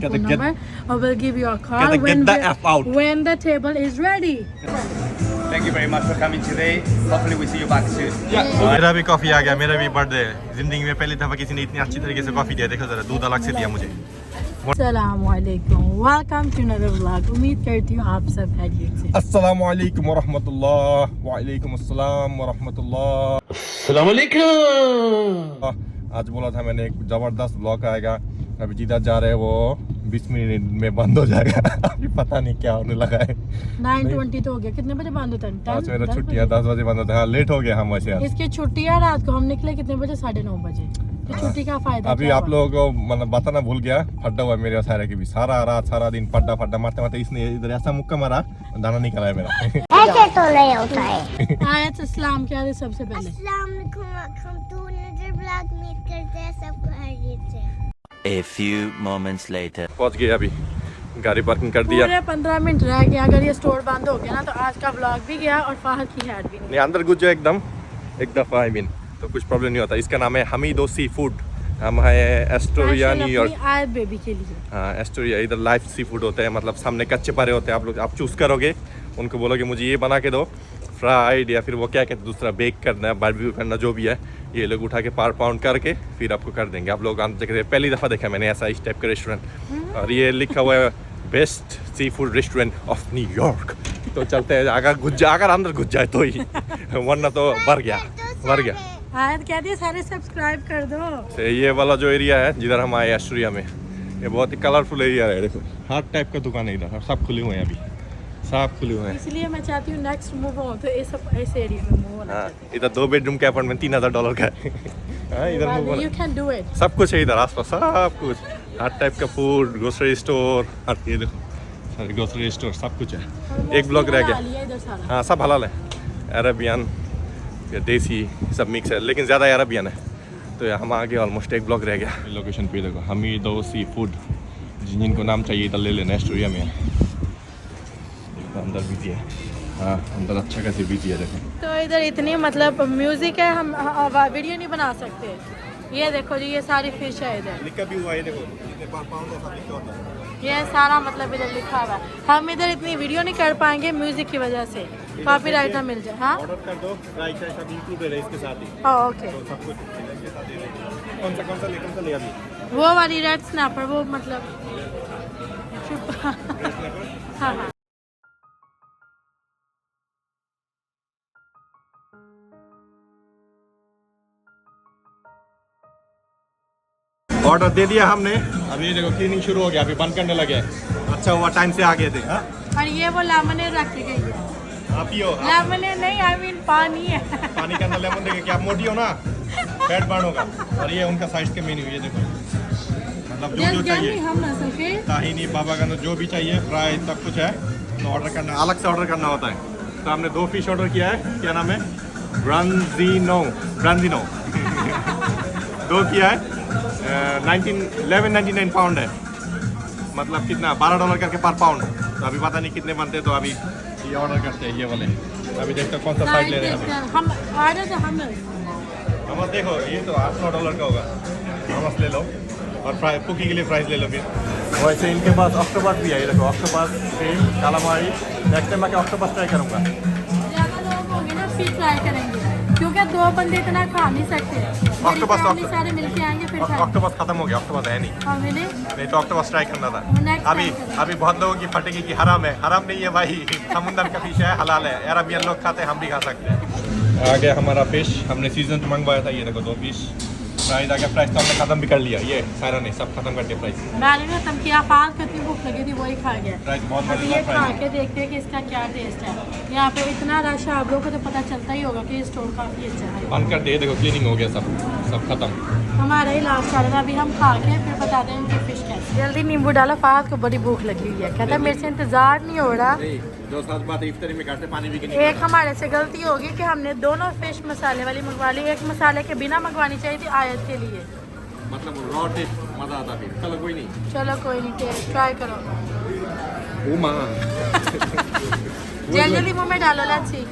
phone number, or we'll give you a call get the F out. when the table is ready. Thank you very much for coming today. Hopefully we see you back soon. मेरा भी coffee आ गया, मेरा भी birthday. जिंदगी में पहली दफा किसी ने इतनी अच्छी तरीके से कॉफी दिया। देखो जरा, दूध अलग से दिया मुझे। Assalamualaikum. Welcome to another vlog. उम्मीद करती हूँ आप सब खैरियत से। अस्सलाम वालेकुम व रहमतुल्लाह। वालेकुम अस्सलाम व रहमतुल्लाह। अस्सलाम वालेकुम। आज बोला था मैंने एक जबरदस्त ब्लॉग आएगा। अभी जिधर जा रहे हैं वो 20 मिनट में बंद हो जाएगा। अभी पता नहीं क्या होने लगा है। 9:20 तो हो गया। कितने बजे बंद होता है? आज मेरा छुट्टी है, 10 बजे बंद होता है। हाँ, लेट हो गया हम वैसे आज। इसकी छुट्टी है रात को। हम निकले कितने बजे? 9:30 बजे। तो छुट्टी का फायदा अभी आप लोगों को मतलब बताना भूल गया, फड्डा हुआ मेरे सारे की भी। सारा रात सारा दिन फड्डा मारते मारते इसने इधर ऐसा मुक्का मारा, दाना निकला है मेरा। ऐसे तो नहीं होता है। आयत इस्लाम क्या है सबसे पहले? अस्सलाम वालेकुम, हम तो नजर ब्लॉग मीट करते हैं सबको खैरियत से। A few moments later. पहुंच गए, अभी गाड़ी पार्किंग कर दिया। पूरे 15 मिनट रह गया। अगर ये स्टोर बंद हो गया ना तो आज का व्लॉग भी गया और फाहद की हैड भी नहीं। अंदर घुस जाओ एकदम एक दफा, आई मीन तो कुछ प्रॉब्लम नहीं होता। इसका नाम है हमीदो सी फूड। हम है एस्टोरिया, न्यूयॉर्क। आयत बेबी के लिए। हाँ, एस्टोरिया। इधर लाइव सी फूड होते हैं, मतलब सामने कच्चे पारे होते हैं। आप लोग आप चूज करोगे, उनको बोलोगे मुझे ये बना के दो, फ्राइड या फिर वो क्या कहते हैं दूसरा, बेक करना है, बारबेक्यू करना, जो भी है। ये लोग उठा के पार पाउंड करके फिर आपको कर देंगे। आप लोग देख, पहली दफ़ा देखा मैंने ऐसा इस टाइप का रेस्टोरेंट। और ये लिखा हुआ है best seafood restaurant of New York. तो चलते हैं, अगर अंदर घुस जाए तो ही, वरना तो भर गया। आयत कहती है सारे सब्सक्राइब कर दो। ये वाला जो एरिया है जिधर हम आए एस्टोरिया में, ये बहुत ही कलरफुल एरिया है। देखो हर टाइप का दुकान है इधर, सब खुले हुए हैं, अभी सब खुले हुए हैं। इसलिए मैं चाहती हूँ नेक्स्ट मूव हो तो ये सब ऐसे एरिया में मूव होना चाहिए। इधर 2 बेडरूम का अपार्टमेंट $3000 का है। हाँ, इधर मूव होना, यू कैन डू इट। सब कुछ है इधर आसपास, सब कुछ, हर टाइप का फूड, ग्रोसरी स्टोर, हर ये देखो सारे ग्रोसरी स्टोर, सब कुछ है। एक ब्लॉक रह गया। हाँ, सब हलाल है, अरबियन या देसी सब मिक्स है, लेकिन ज़्यादा अरबियन है। तो हम आगे ऑलमोस्ट एक ब्लॉक रह गया। लोकेशन पे देखो, हमीदो सी फूड। जिनको नाम चाहिए इधर ले लेना, एस्टोरिया में है। अंदर बिजी है। हाँ, अंदर अच्छा खासी बिजी है। देखो तो इधर इतनी मतलब म्यूजिक है, हम वीडियो नहीं बना सकते। ये देखो जी, ये सारी फिश है इधर। लिखा भी हुआ है, देखो कितने पाउंड है, सब लिखा होता है। ये सारा मतलब इधर लिखा हुआ है। हम इधर इतनी वीडियो नहीं कर पाएंगे म्यूजिक की वजह से, कॉपीराइट ना मिल जाए। हाँ, ऑर्डर कर दो, प्राइस सब इंक्लूडेड है इसके साथ ही। ओके। तो सब कुछ इसके साथ ही रहेगा। कौन सा ले अभी? वो वाली रेड स्नैपर, वो मतलब हाँ हाँ। ऑर्डर दे दिया हमने, अभी देखो क्लीनिंग शुरू हो गया, अभी बंद करने लगे। अच्छा हुआ टाइम से आ गए थे। हाँ, और ये वो लेमनेड रखी गई है। आप पियो। लेमनेड नहीं, आई मीन पानी है। पानी के अंदर लेमन देंगे कि आप मोटी हो ना, फैट बर्न होगा। और ये उनका साइज के मेन्यू, ये देखो मतलब जो चाहिए, हम ना सके ताहिनी, बाबा का जो भी चाहिए, फ्राई सब कुछ है। तो ऑर्डर करना, अलग से ऑर्डर करना होता है। तो हमने 2 फिश ऑर्डर किया है। क्या नाम है? ब्रांजिनो 2 किया है। 11.99 पाउंड है, मतलब कितना, $12 करके पर पाउंड। तो अभी पता नहीं कितने बनते, तो अभी ये ऑर्डर करते हैं ये वाले। अभी देखते हैं कौन सा साइड ले रहे हैं हम ऑर्डर तो हम देखो ये तो $8-9 का होगा। हमस ले लो और फ्राई कुकी के लिए फ्राइज ले लो। फिर वैसे इनके पास ऑक्टोपस भी है, ये देखो ऑक्टोपस, कालामारी। नेक्स्ट टाइम मैं ऑक्टोपस ट्राई करूँगा। ज़्यादा लोग होंगे ना फिर ट्राई करेंगे, क्योंकि 2 बंदे इतना खा नहीं सकते। ऑक्टोपस सारे मिलके आएंगे फिर ऑक्टोपस खत्म हो गया, ऑक्टोपस है नहीं। नहीं तो ऑक्टोपस ट्राई करना था। अभी बहुत लोगों की फटेगी कि हराम है। हराम नहीं है भाई, समुद्र का फिश है, हलाल है। अरबियन लोग खाते हैं, हम भी खा सकते हैं। आ गया हमारा फिश, हमने सीजन मंगवाया था। ये देखो 2 पीस प्राइस आ गया। प्राइस तो हमने खत्म भी कर लिया, ये सारा नहीं, सब खत्म कर दिया प्राइस। मैंने ना खत्म किया, फाल कितनी भूख लगी थी वही खा गया। प्राइस बहुत अब ये खा के देखते हैं कि इसका क्या टेस्ट है। यहाँ पे इतना रश है, आप लोगों को तो पता चलता ही होगा कि ये स्टोर काफ़ी अच्छा है। बंद कर दे, देखो क्लीनिंग हो गया, सब खत्म। हमारा ही लास्ट चल रहा है, अभी हम खा के फिर बताते हैं इनकी फिश कैसी। जल्दी नींबू डालो, फाहद को बड़ी भूख लगी हुई है। कहता है मेरे से इंतजार नहीं हो रहा। जो साथ बात इफ्तारी में करते पानी भी एक हमारे से गलती होगी कि हमने दोनों फिश मसाले वाली मंगवा ली। एक मसाले के बिना मंगवानी चाहिए थी आयत के लिए, मतलब रॉ टेस्ट मजा आता फिर। चलो कोई नहीं, चलो कोई नहीं, टेस्ट ट्राई करो। जल्दी मुंह में डालो लच्छी।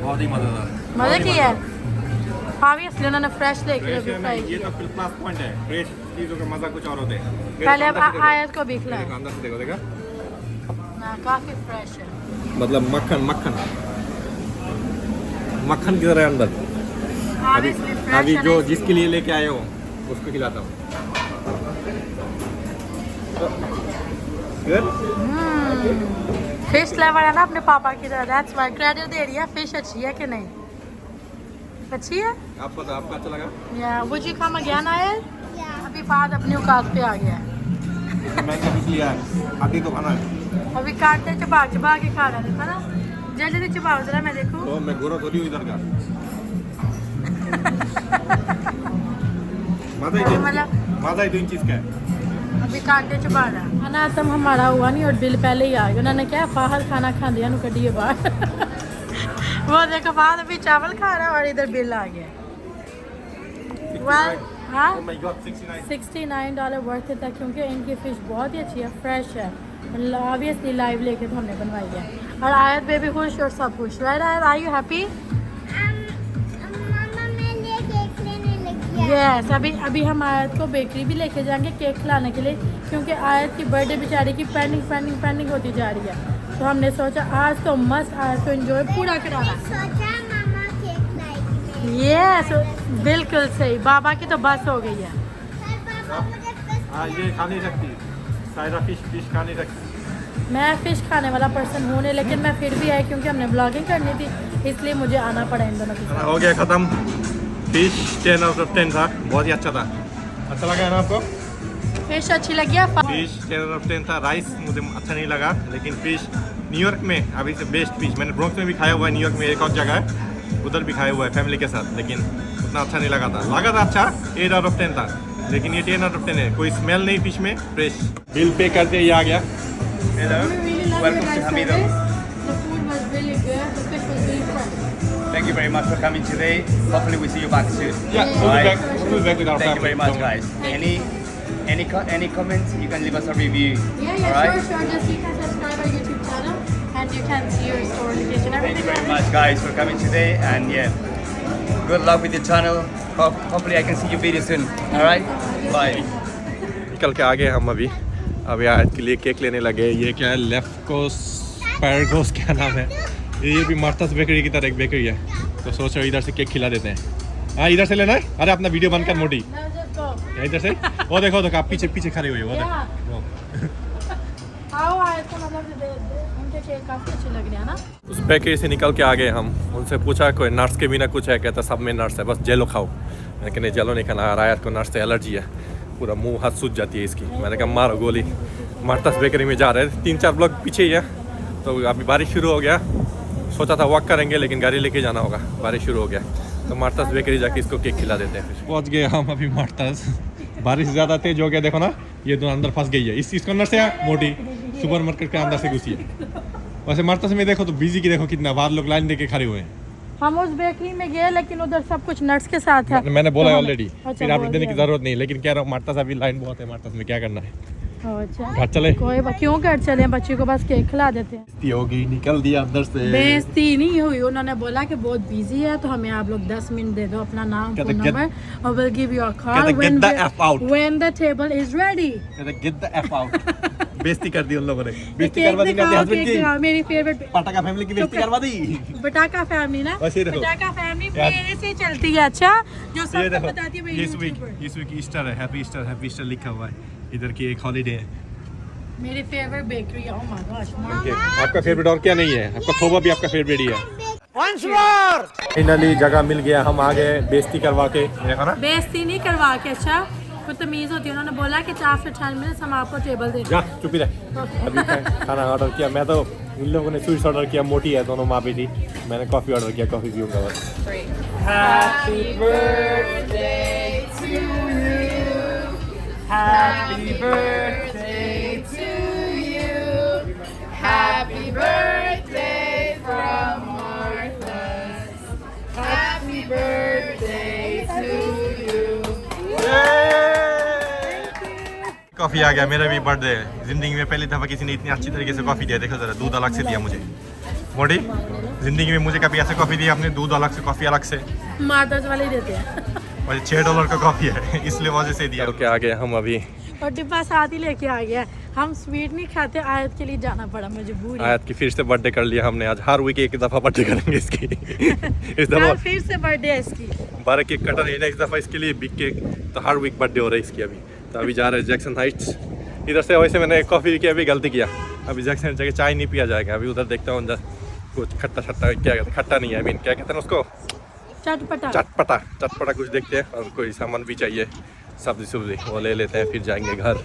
बहुत ही मजेदार, मजा किया है। ऑब्वियसली उन्होंने फ्रेश लेके अभी फ्राई ये किया। तो प्लस पॉइंट है, फ्रेश चीज़ों का मज़ा कुछ और होता है। पहले अब आयत को भी खिलाएं। देखो अंदर से देखो, देखा ना काफी फ्रेश है। मतलब मक्खन मक्खन मक्खन की तरह अंदर। Obviously fresh अभी है जो ना, जिसके लिए लेके आए हो उसको खिलाता हूँ। फिश लवर है ना अपने पापा की तरह। दैट्स व्हाई क्रेडिट दे रही है। फिश अच्छी है कि नहीं? अच्छी है। आपको तो आपका अच्छा लगा? या वुड यू कम अगेन आयत? अभी बाद अपनी औकात पे आ गया है। मैं कभी लिया आधी तो खाना है। अभी काटते चबा चबा के खा रहे थे ना। जल्दी से चबाओ जरा मैं देखूं। तो मैं गोरा थोड़ी हूँ इधर का। माता ही दो इन चीज़ का है। अभी कांटे चबा रहा खाना तम हमारा हुआ नहीं और बिल पहले ही आ गया। उन्होंने क्या बाहर खाना खा दिया कटिए बाहर। वो देखो बाद अभी चावल खा रहा है और इधर बिल आ गया। हाँ Oh my God, 69. $69 वर्थ था क्योंकि इनकी फ़िश बहुत ही अच्छी है, फ्रेश है। ऑब्वियसली लाइव लेके तो हमने बनवाई है। और आयत बेबी खुश और सब खुश। राइट आयत, आर यू हैप्पी? मामा मैं लिए केक लेने लगी है। यस अभी हम आयत को बेकरी भी लेके जाएंगे केक खिलाने के लिए क्योंकि आयत की बर्थडे बेचारी की पेंडिंग होती जा रही है। तो हमने सोचा आज तो मस्त आयत को एंजॉय पूरा कराना। सोचा मामा केक लाएगी। यस बिल्कुल सही। बाबा की तो बस हो गई है। सर पापा मुझे बस हाँ ये खा नहीं सकती, सायरा फिश खा नहीं सकती। मैं फ़िश खाने वाला पर्सन हूँ नहीं, लेकिन मैं फिर भी आई क्योंकि हमने ब्लॉगिंग करनी थी इसलिए मुझे आना पड़ा इन दोनों के साथ। हो गया ख़त्म। फिश 10 आउट ऑफ 10 था, बहुत ही अच्छा था। अच्छा लगा है ना आपको? फिश अच्छी लगी है। फिश 10 आउट ऑफ 10 था। राइस मुझे अच्छा नहीं लगा, लेकिन फिश न्यूयॉर्क में अभी से बेस्ट फिश। मैंने ब्रोंक्स में भी खाया हुआ है, न्यूयॉर्क में एक और जगह है उधर भी खाया हुआ है फैमिली के साथ, लेकिन उतना अच्छा नहीं लगा था। लगा था अच्छा, 8 आउट ऑफ 10 था, लेकिन ये 10 आउट ऑफ 10 है। कोई स्मेल नहीं फिश में, फ्रेश। बिल पे करते ये आ गया। Hello, welcome to Hamidos. The food was really good. The fish was really fresh. Thank you very much for coming today. Hopefully we see you back soon. Yeah, we'll be back. We'll be back with our Thank you very much, family. guys. Any comments? You can leave us a review. Yeah, Alright? sure. Just you can subscribe our YouTube channel and you can see your store location. Thank you Everything. very much, guys, for coming today. And yeah, good luck with your channel. Hopefully I can see you video soon. Alright? Bye. निकल के आ गए हम अभी आयत के लिए cake लेने लगे। ये क्या है, लेफ्कोस पैरगोस क्या नाम है। ये भी मार्तास बेकरी की तरह एक बेकरी है, तो सोच रहे इधर से केक खिला देते हैं। हाँ इधर से लेना है। अरे अपना वीडियो बंद कर मोटी। Now just go. इधर से वो देखो आप पीछे पीछे खड़े हुए हो, वो Yeah. देखो। आओ आए तो मतलब उनके केक काफी अच्छे लग रहे हैं ना। उस बेकरी से निकल के आ गए हम। उनसे पूछा कोई नट्स के बिना कुछ है, कहता सब में नट्स है, बस जेलो खाओ। मैंने कहा नहीं जेलो नहीं खाना, आयत को नट्स से एलर्जी है, पूरा मुंह हाथ सूज जाती है इसकी। मैंने कहा मारो गोली। मार्तास बेकरी में जा रहे थे, 3-4 ब्लॉक पीछे ही है। तो अभी बारिश शुरू हो गया, सोचा था वॉक करेंगे लेकिन गाड़ी लेके जाना होगा, बारिश शुरू हो गया। तो मार्तास बेकरी जाके इसको केक खिला देते हैं। फिर पहुँच गए हम अभी मार्तास। बारिश ज़्यादा तेज हो गया, देखो ना ये दोनों अंदर फंस गई है। इस अंदर से मोटी सुपरमार्केट के अंदर से घुसी है। वैसे मार्तास में देखो तो बिजी की देखो कितना, बाहर लोग लाइन देके खड़े हुए हैं। हम उस बेकरी में गए लेकिन उधर सब कुछ नट्स के साथ है। मैंने बोला तो ऑलरेडी, अच्छा, फिर आप बोल देने की दिया। जरूरत नहीं, लेकिन कह रहा हूँ मार्तास अभी लाइन बहुत है, मार्तास में क्या करना है। अच्छा घर चले। क्यों घर चले, बच्चे को बस केक खिला देते हैं। बेइज्जती हो गई, निकल दिया अंदर से। बेइज्जती नहीं हुई, उन्होंने बोला कि बहुत बिजी है तो हमें आप लोग 10 मिनट दे दो, अपना नाम कहते फोन get- नंबर और will give you a call कहते get the F out. When the table is ready. Get the F out. बेइज्जती कर दी उन लोगों ने, बेइज्जती केक करवा दी मेरे दिखाओ, हस्बैंड केक दिखाओ, की। मेरी फेवरेट पटाखा फैमिली की बेइज्जती करवा दी। पटाखा फैमिली ना, बस ये देखो। पटाखा फैमिली यार। मेरे से चलती है। अच्छा जो ये सबको देखो, बताती है इस वीक ईस्टर है, हैप्पी ईस्टर लिखा हुआ है। इधर की एक हॉलीडे है। मेरी फेवरेट बेकरी है। Oh my gosh. Okay, आपका फेवरेट और क्या नहीं है? आपका थोबा भी आपका फेवरेट ही है। फाइनली जगह मिल गया, हम आ गए बेइज्जती करवा के। देखो ना, बेइज्जती नहीं करवा के, अच्छा कुछ तमीज होती है। उन्होंने बोला कि 4 से 10 मिनट हम आपको टेबल दे जा चुप ही रह। अभी खाना ऑर्डर किया, मैं तो उन लोगों ने स्वीट्स ऑर्डर किया, मोटी है दोनों माँ बेटी। मैंने कॉफ़ी ऑर्डर किया, कॉफ़ी पीऊँगा बस। Happy birthday to you. Happy birthday to you. Happy birthday from Martha's. Happy birthday to you. Coffee आ गया, मेरा भी बर्थडे है। जिंदगी में पहली दफ़ा किसी ने इतनी अच्छी तरीके से कॉफ़ी दिया। देखो जरा, दूध अलग से दिया मुझे। मोड़ी जिंदगी में मुझे कभी ऐसे कॉफ़ी दी आपने? दूध अलग से, कॉफ़ी अलग से? मादर्स वाले ही देते हैं। मुझे $6 का कॉफ़ी है इसलिए वजह से दिया। ओके, आ गए हम अभी। और डिब्बा साथ ही लेके आ गया। हम स्वीट नहीं खाते, आयत के लिए जाना पड़ा मजबूर। आयत की फिर से बर्थडे कर लिया हमने। आज हर वीक एक दफ़ा बर्थडे करेंगे इसकी। इस कल दफ़ा फिर से बर्थडे है इसकी। 12 केक कटर है नेक्स्ट दफ़ा इसके लिए, बिग केक। तो हर वीक बर्थडे हो रहा है इसकी अभी। तो अभी जा रहे हैं जैक्सन हाइट्स। इधर से वैसे मैंने कॉफ़ी की अभी गलती किया। अभी जैक्सन जगह चाय नहीं पिया जाएगा। अभी उधर देखता हूँ कुछ खट्टा खट्टा, क्या कहते हैं, खट्टा नहीं है, आई मीन क्या कहते हैं उसको, चटपटा। चटपटा चटपटा कुछ देखते हैं। और कोई सामान भी चाहिए, सब्जी वो ले लेते हैं, फिर जाएंगे घर।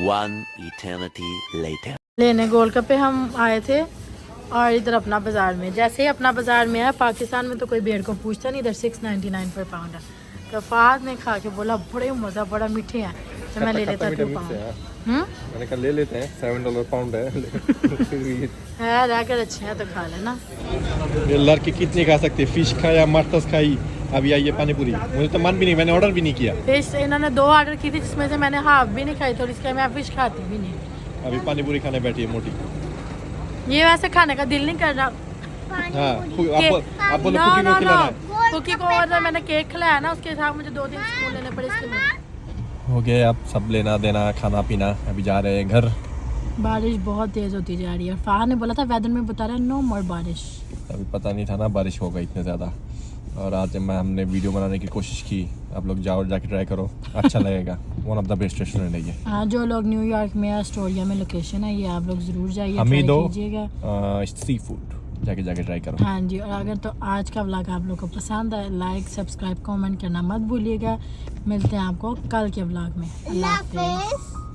One eternity later. लेने गोलगप्पे हम आए थे और इधर अपना बाज़ार में, जैसे ही अपना बाज़ार में है, पाकिस्तान में तो कोई भेड़ को पूछता नहीं, इधर 6.99 पर पाउंड है। तो फाद ने खा के बोला बड़े मज़ा, बड़ा मीठे हैं, तो मैं ले लेता 2 पाउंड। मैंने कहा ले लेते हैं, $7 पाउंड है रहकर अच्छे हैं तो खा लेना। ये लड़की कितनी खा सकती है? फिश खाया, मटस खाई, अभी आई है पानी पूरी। मुझे तो मन भी नहीं, मैंने ऑर्डर भी नहीं किया। फिश इन्होंने 2 ऑर्डर की थी, जिसमें से मैंने हाफ भी नहीं खाई, थोड़ी इसके मैं फिश खाती भी नहीं। अभी पानी पूरी खाने बैठी है मोटी। ये वैसे खाने का दिल नहीं कर रहा। हाँ, आप बोलो कुकी को खिलाना है। कुकी को और मैंने केक खिलाया ना, उसके साथ मुझे 2-3 स्पून लेने पड़े इसके लिए। हो गया अब सब लेना देना, खाना पीना। अभी जा रहे हैं घर। बारिश बहुत तेज़ होती जा रही है। फार ने बोला था वेदर में बता रहा है नो मोर बारिश। अभी पता नहीं था ना बारिश होगा इतने ज़्यादा। और आज हमने वीडियो बनाने की कोशिश की। आप लोग जाओ, जाके ट्राई करो, अच्छा लगेगा। One of the best restaurant है ये। हाँ, जो लोग न्यूयॉर्क में एस्टोरिया में लोकेशन है, ये आप लोग ज़रूर जाइए, हमीदो ट्राई कीजिएगा। सी फूड जाके ट्राई करो। हाँ जी, और अगर तो आज का व्लॉग आप लोग को पसंद आए, लाइक सब्सक्राइब कमेंट करना मत भूलिएगा। मिलते हैं आपको कल के व्लॉग में। अल्लाह हाफिज़।